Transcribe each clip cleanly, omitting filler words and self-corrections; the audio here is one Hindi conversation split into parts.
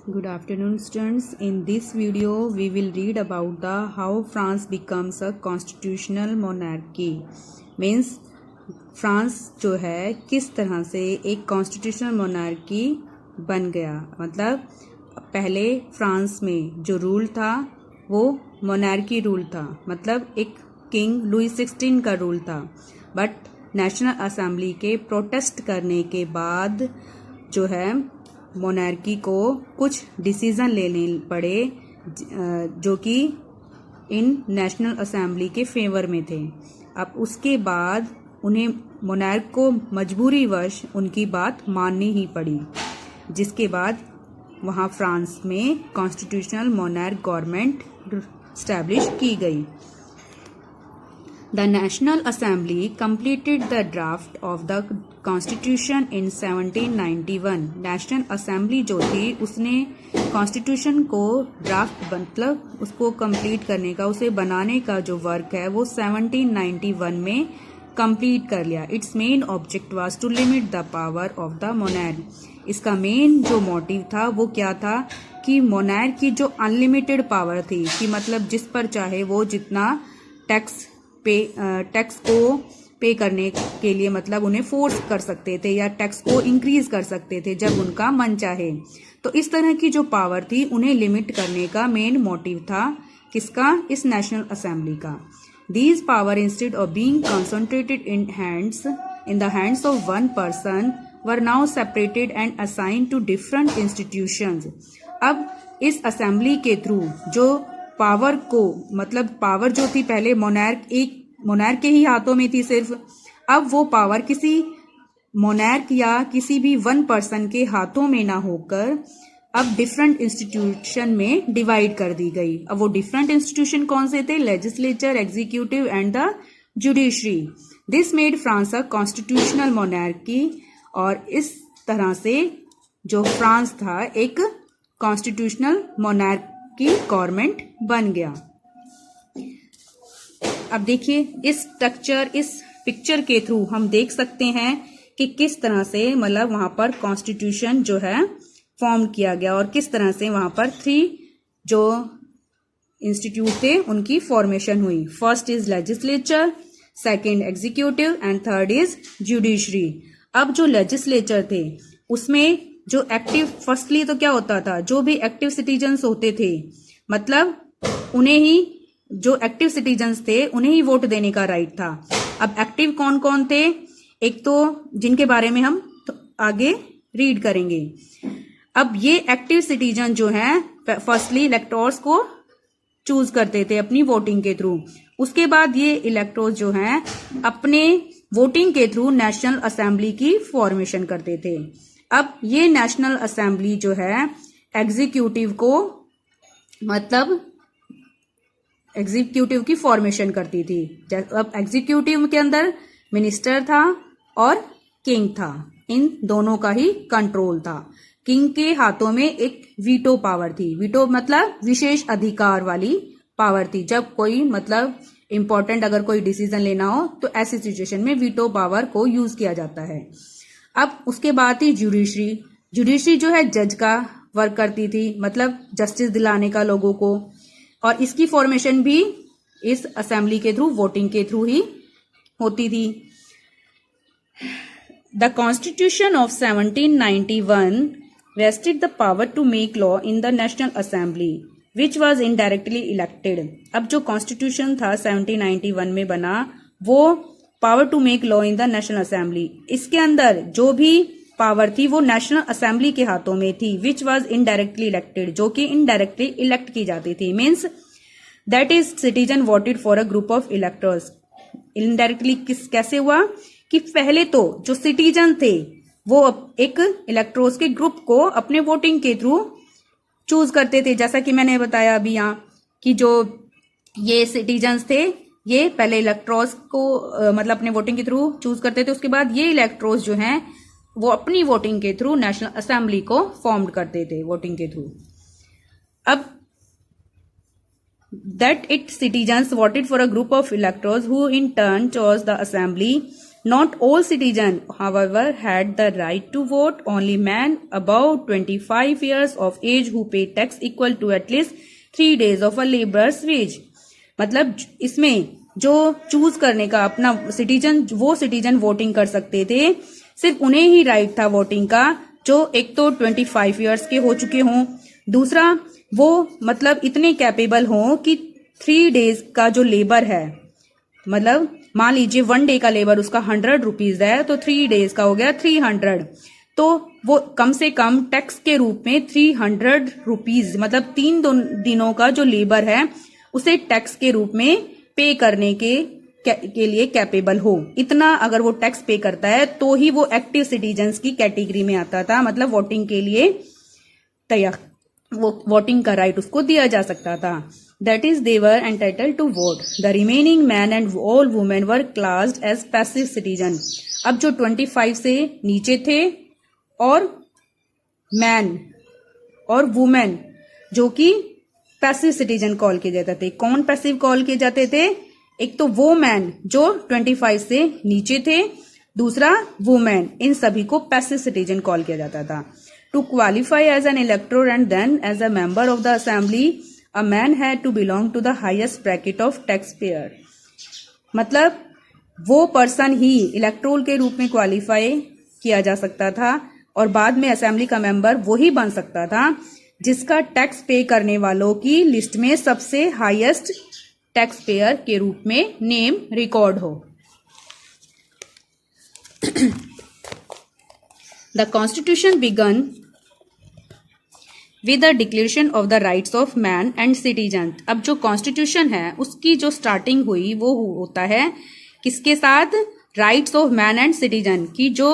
Good afternoon, students. In this video, we will read about the how France becomes a constitutional monarchy. Means France जो है किस तरह से एक कॉन्स्टिट्यूशनल मोनार्की बन गया। मतलब पहले फ्रांस में जो रूल था वो मोनार्की रूल था, मतलब एक किंग लुई 16 का रूल था। बट नेशनल असेंबली के प्रोटेस्ट करने के बाद जो है मोनार्की को कुछ डिसीजन लेने पड़े जो कि इन नेशनल असेंबली के फेवर में थे। अब उसके बाद उन्हें मोनार्क को मजबूरीवश उनकी बात माननी ही पड़ी, जिसके बाद वहाँ फ्रांस में कॉन्स्टिट्यूशनल मोनार्क गवर्नमेंट स्टैब्लिश की गई। The National Assembly completed the draft of the Constitution in 1791. National assembly जो थी उसने कॉन्स्टिट्यूशन को ड्राफ्ट मतलब उसको कंप्लीट करने का, उसे बनाने का जो वर्क है वो 1791 में कंप्लीट कर लिया। Its main object was to limit the power of the monarch. इसका मेन जो मोटिव था वो क्या था कि मोनार्क की जो अनलिमिटेड पावर थी कि मतलब जिस पर चाहे वो जितना टैक्स को पे करने के लिए मतलब उन्हें फोर्स कर सकते थे या टैक्स को इंक्रीज कर सकते थे जब उनका मन चाहे। तो इस तरह की जो पावर थी उन्हें लिमिट करने का मेन मोटिव था किसका, इस नेशनल असेंबली का। These power instead of being concentrated in the hands of one person were now separated and assign to different institutions. अब इस असेंबली के थ्रू जो पावर को मतलब पावर जो थी पहले मोनार्क के ही हाथों में थी सिर्फ, अब वो पावर किसी मोनार्क या किसी भी वन पर्सन के हाथों में ना होकर अब डिफरेंट इंस्टीट्यूशन में डिवाइड कर दी गई। अब वो डिफरेंट इंस्टीट्यूशन कौन से थे? Legislature, executive and the judiciary. This made France a constitutional monarchy. और इस तरह से जो फ्रांस था एक कॉन्स्टिट्यूशनल मोनार्की गवर्नमेंट बन गया। अब देखिए इस पिक्चर के थ्रू हम देख सकते हैं कि किस तरह से मतलब वहां पर कॉन्स्टिट्यूशन जो है फॉर्म किया गया और किस तरह से वहां पर 3 जो इंस्टीट्यूट थे उनकी फॉर्मेशन हुई। First is legislature, second executive and third is judiciary. अब जो लेजिस्लेचर थे उसमें जो एक्टिव, फर्स्टली तो क्या होता था, जो भी एक्टिव सिटीजन्स होते थे मतलब उन्हें ही, जो एक्टिव सिटीजन्स थे उन्हें ही वोट देने का राइट था। अब एक्टिव कौन कौन थे, एक तो जिनके बारे में हम आगे रीड करेंगे। अब ये एक्टिव सिटीजन जो हैं फर्स्टली इलेक्टोर्स को चूज करते थे अपनी वोटिंग के थ्रू। उसके बाद ये इलेक्टोर्स जो हैं अपने वोटिंग के थ्रू नेशनल असेंबली की फॉर्मेशन करते थे। अब ये नेशनल असेंबली जो है एग्जीक्यूटिव को मतलब एग्जीक्यूटिव की फॉर्मेशन करती थी। अब एग्जीक्यूटिव के अंदर मिनिस्टर था और किंग था, इन दोनों का ही कंट्रोल था। किंग के हाथों में एक वीटो पावर थी। वीटो मतलब विशेष अधिकार वाली पावर थी। जब कोई मतलब इंपॉर्टेंट अगर कोई डिसीजन लेना हो तो ऐसी सिचुएशन में वीटो पावर को यूज किया जाता है। अब उसके बाद थी जुडिशरी। जुडिशरी जो है जज का वर्क करती थी, मतलब जस्टिस दिलाने का लोगों को, और इसकी फॉर्मेशन भी इस असेंबली के थ्रू, वोटिंग के थ्रू ही होती थी। The constitution of 1791 vested the power to make law in the National Assembly, which was indirectly elected. अब जो कॉन्स्टिट्यूशन था 1791 में बना वो power to make law in the national assembly, इसके अंदर जो भी पावर थी वो नेशनल असेंबली के हाथों में थी। विच वॉज इनडायरेक्टली इलेक्टेड, जो कि इनडायरेक्टली इलेक्ट की जाती थी। Means that is citizen voted for a group of electors. Indirectly कैसे हुआ कि पहले तो जो सिटीजन थे वो एक इलेक्टोर्स के ग्रुप को अपने वोटिंग के थ्रू चूज करते थे। जैसा कि मैंने बताया अभी यहाँ कि जो ये सिटीजन्स थे ये पहले इलेक्टोर्स को मतलब अपने वोटिंग के थ्रू चूज करते थे। उसके बाद ये इलेक्टोर्स जो हैं वो अपनी वोटिंग के थ्रू नेशनल असेंबली को फॉर्म करते थे वोटिंग के थ्रू। अब that it citizens voted for a group of electors who in turn chose the assembly Not all citizens, however, had the right to vote. Only men above 25 years of age who pay tax equal to at least 3 days of a laborer's wage. मतलब इसमें जो चूज करने का अपना सिटीजन, वो सिटीजन वोटिंग कर सकते थे, सिर्फ उन्हें ही राइट था वोटिंग का जो एक तो 25 ईयर्स के हो चुके हों, दूसरा वो मतलब इतने कैपेबल हों कि 3 डेज का जो लेबर है, मतलब मान लीजिए 1 डे का लेबर उसका 100 रुपीज है, तो 3 डेज का हो गया 300, तो वो कम से कम टैक्स के रूप में 300 रुपीज, मतलब 3 दिनों का जो लेबर है उसे टैक्स के रूप में पे करने के लिए कैपेबल हो। इतना अगर वो टैक्स पे करता है तो ही वो एक्टिव सिटीजन्स की कैटेगरी में आता था, मतलब वोटिंग के लिए तैयार, वो वोटिंग का राइट उसको दिया जा सकता था। That is, they were entitled to vote. The remaining men and all women were classed as passive citizen. अब जो 25 से नीचे थे और मैन और वुमेन जो कि पैसिव सिटीजन कॉल किए जाते थे। कौन पैसिव कॉल किए जाते थे? एक तो वो मैन जो 25 से नीचे थे, दूसरा वुमेन, इन सभी को पैसिव सिटीजन कॉल किया जाता था। To qualify as an elector and then as a member of the assembly a man had to belong to the highest bracket of taxpayer. मतलब वो पर्सन ही इलेक्टोरल के रूप में क्वालिफाई किया जा सकता था और बाद में असेंबली का मेंबर वो ही बन सकता था जिसका टैक्स पे करने वालों की लिस्ट में सबसे हाईएस्ट टैक्स पेयर के रूप में नेम रिकॉर्ड हो। The constitution began with the declaration of the rights of man and citizen. अब जो कॉन्स्टिट्यूशन है उसकी जो स्टार्टिंग हुई वो होता है किसके साथ? Rights of man and citizen की जो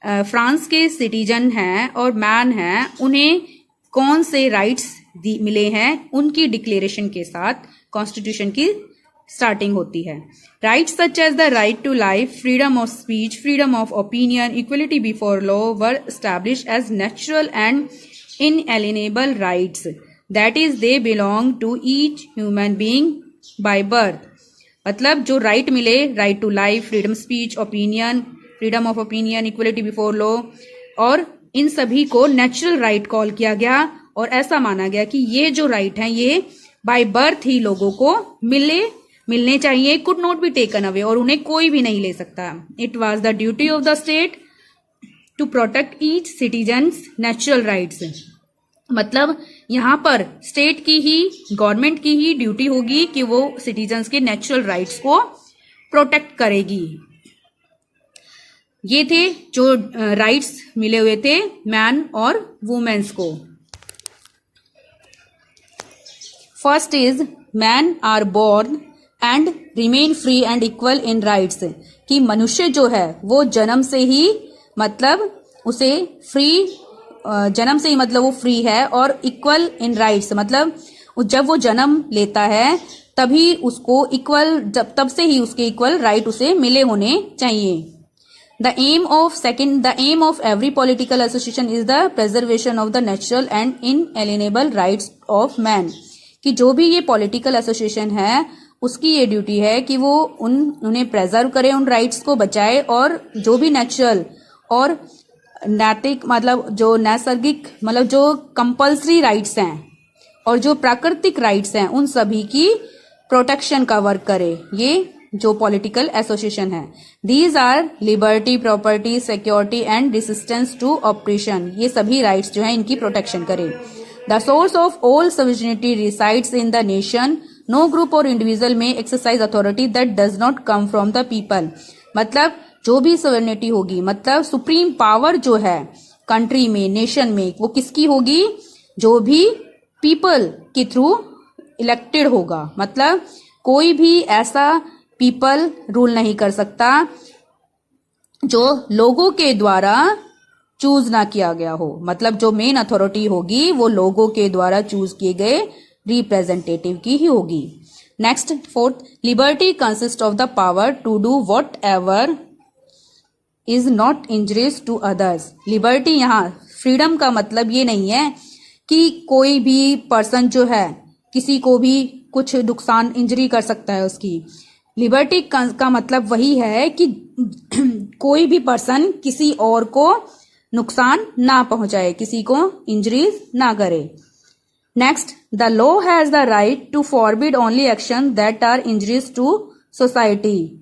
फ्रांस के सिटीजन हैं और मैन हैं उन्हें कौन से राइट्स मिले हैं उनकी डिक्लेरेशन के साथ कॉन्स्टिट्यूशन की स्टार्टिंग होती है। Rights such as the right to life, freedom of speech, freedom of opinion, equality before law were established as natural and inalienable rights, that is they belong to each human being by birth. मतलब जो राइट मिले, right to life, freedom speech, opinion, freedom of opinion, equality before law, और इन सभी को नेचुरल राइट कॉल किया गया और ऐसा माना गया कि ये जो राइट हैं ये बाय बर्थ ही लोगों को मिलने चाहिए, could not be taken away, और उन्हें कोई भी नहीं ले सकता। It was the duty of the state to protect each citizens natural rights. मतलब यहाँ पर स्टेट की ही, गवर्नमेंट की ही ड्यूटी होगी कि वो सिटीजन्स के नेचुरल राइट्स को प्रोटेक्ट करेगी। ये थे जो राइट्स मिले हुए थे मैन और वुमेन्स को। First is man are born and remain free and equal in rights, कि मनुष्य जो है वो जन्म से ही मतलब उसे फ्री, जन्म से ही मतलब वो फ्री है और इक्वल इन राइट्स, मतलब जब वो जन्म लेता है तभी उसको इक्वल, तब से ही उसके इक्वल राइट उसे मिले होने चाहिए। The aim of every political association is the preservation of the natural and inalienable rights of man, कि जो भी ये पॉलिटिकल एसोसिएशन है उसकी ये ड्यूटी है कि वो उन्हें प्रेजर्व करे, उन राइट्स को बचाए, और जो भी नेचुरल और नैतिक मतलब जो नैसर्गिक मतलब जो कंपल्सरी राइट्स हैं और जो प्राकृतिक राइट्स हैं उन सभी की प्रोटेक्शन का वर्क करे ये जो पॉलिटिकल एसोसिएशन है। These are liberty, property, security and resistance to operation, ये सभी राइट्स जो है इनकी प्रोटेक्शन करे। The source of all sovereignty resides in the nation, no group or individual may exercise authority that does not come from the people. मतलब जो भी सॉवरेनिटी होगी, मतलब सुप्रीम पावर जो है कंट्री में, नेशन में, वो किसकी होगी? जो भी पीपल के थ्रू इलेक्टेड होगा। मतलब कोई भी ऐसा पीपल रूल नहीं कर सकता जो लोगों के द्वारा चूज ना किया गया हो। मतलब जो मेन अथॉरिटी होगी वो लोगों के द्वारा चूज किए गए रिप्रेजेंटेटिव की ही होगी। Next, fourth, liberty consist of the power to do whatever is not injurious to others. Liberty यहाँ फ्रीडम का मतलब ये नहीं है कि कोई भी पर्सन जो है किसी को भी कुछ नुकसान, इंजरी कर सकता है उसकी। लिबर्टी का मतलब वही है कि कोई भी पर्सन किसी और को नुकसान ना पहुंचाए, किसी को इंजरीज ना करे। Next, the law has the right to forbid only action that are injuries to society.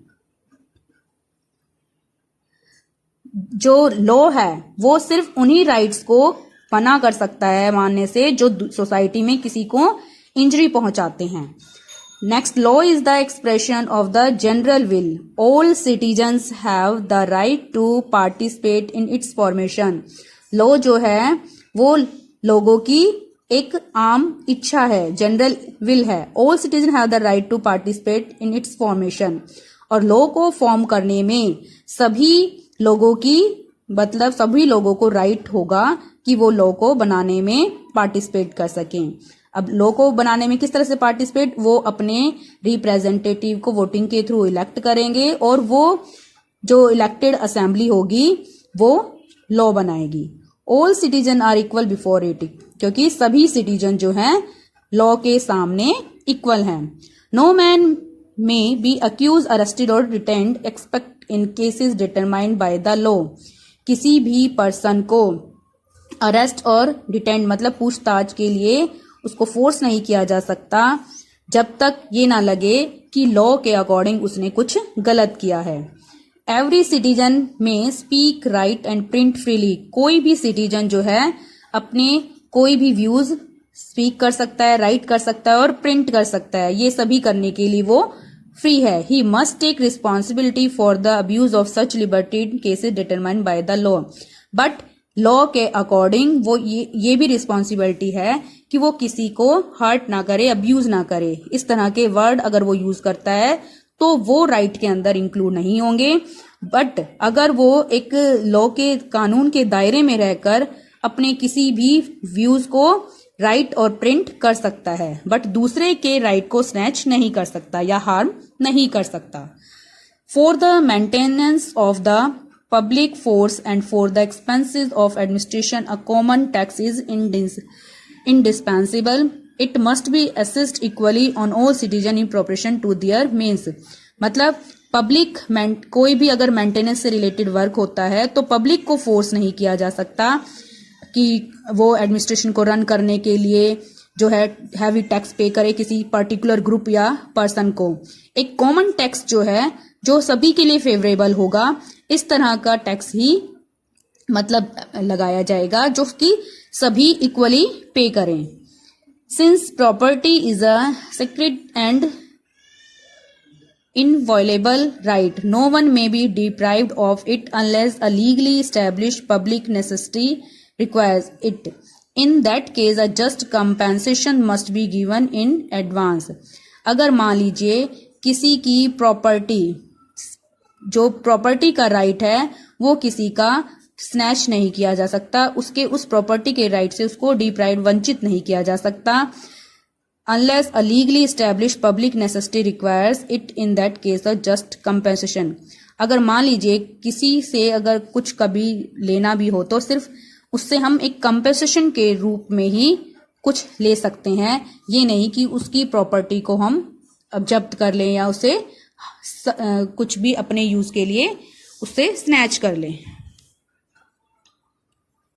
जो लॉ है वो सिर्फ उन्हीं राइट्स को मना कर सकता है मानने से जो सोसाइटी में किसी को इंजरी पहुंचाते हैं। Next, law is the expression of the general will. All citizens have the right to participate in its formation. Law जो है वो लोगों की एक आम इच्छा है, जनरल विल है। All citizen have the right to participate in its formation. और लॉ को फॉर्म करने में सभी लोगों की मतलब सभी लोगों को राइट होगा कि वो लॉ को बनाने में पार्टिसिपेट कर सकें। अब लॉ को बनाने में किस तरह से पार्टिसिपेट, वो अपने रिप्रेजेंटेटिव को वोटिंग के थ्रू इलेक्ट करेंगे और वो जो इलेक्टेड असेंबली होगी वो लॉ बनाएगी। All citizen are equal before it, क्योंकि सभी सिटीजन जो हैं लॉ के सामने इक्वल हैं। No man may be accused, arrested or detained except in cases determined by the law। किसी भी पर्सन को अरेस्ट और डिटेंड मतलब पूछताछ के लिए उसको फोर्स नहीं किया जा सकता जब तक ये ना लगे कि लॉ के अकॉर्डिंग उसने कुछ गलत किया है। एवरी सिटीजन में speak, right and print freely. कोई भी सिटीजन जो है अपने कोई भी व्यूज स्पीक कर सकता है, राइट कर सकता है और प्रिंट कर सकता है। ये सभी करने के लिए वो फ्री है। He must take responsibility for the abuse of such liberty in cases determined by the law. But law के अकॉर्डिंग वो ये भी रिस्पॉन्सिबिलिटी है कि वो किसी को हर्ट ना करे, अब्यूज ना करे। इस तरह के वर्ड अगर वो यूज करता है तो वो राइट के अंदर इंक्लूड नहीं होंगे। बट अगर वो एक लॉ के कानून के दायरे में रहकर अपने किसी भी व्यूज को राइट और प्रिंट कर सकता है, बट दूसरे के राइट को स्नैच नहीं कर सकता या हार्म नहीं कर सकता। For the maintenance of the public force and for the expenses of administration a common tax is indispensable। It must be assist equally on all citizen in proportion to their means. मतलब पब्लिक कोई भी अगर मेंटेनेंस से रिलेटेड वर्क होता है तो पब्लिक को फोर्स नहीं किया जा सकता कि वो एडमिनिस्ट्रेशन को रन करने के लिए जो है हैवी टैक्स पे करे किसी पर्टिकुलर ग्रुप या पर्सन को। एक कॉमन टैक्स जो है जो सभी के लिए फेवरेबल होगा, इस तरह का टैक्स ही मतलब लगाया जाएगा जो कि सभी इक्वली पे करें। Since property is a sacred and inviolable right, no one may be deprived of it unless a legally established public necessity requires it। In that case a just compensation must be given in advance। अगर मान लीजिए किसी की प्रॉपर्टी, जो प्रॉपर्टी का राइट है वो किसी का स्नैच नहीं किया जा सकता, उसके उस प्रॉपर्टी के राइट से उसको डिप्राइव वंचित नहीं किया जा सकता। Unless a legally established public necessity requires it, in that case a just compensation। अगर मान लीजिए किसी से अगर कुछ कभी लेना भी हो तो सिर्फ उससे हम एक कंपेंसेशन के रूप में ही कुछ ले सकते हैं, ये नहीं कि उसकी प्रॉपर्टी को हम जब्त कर लें या उसे कुछ भी अपने यूज के लिए उससे स्नैच कर लें।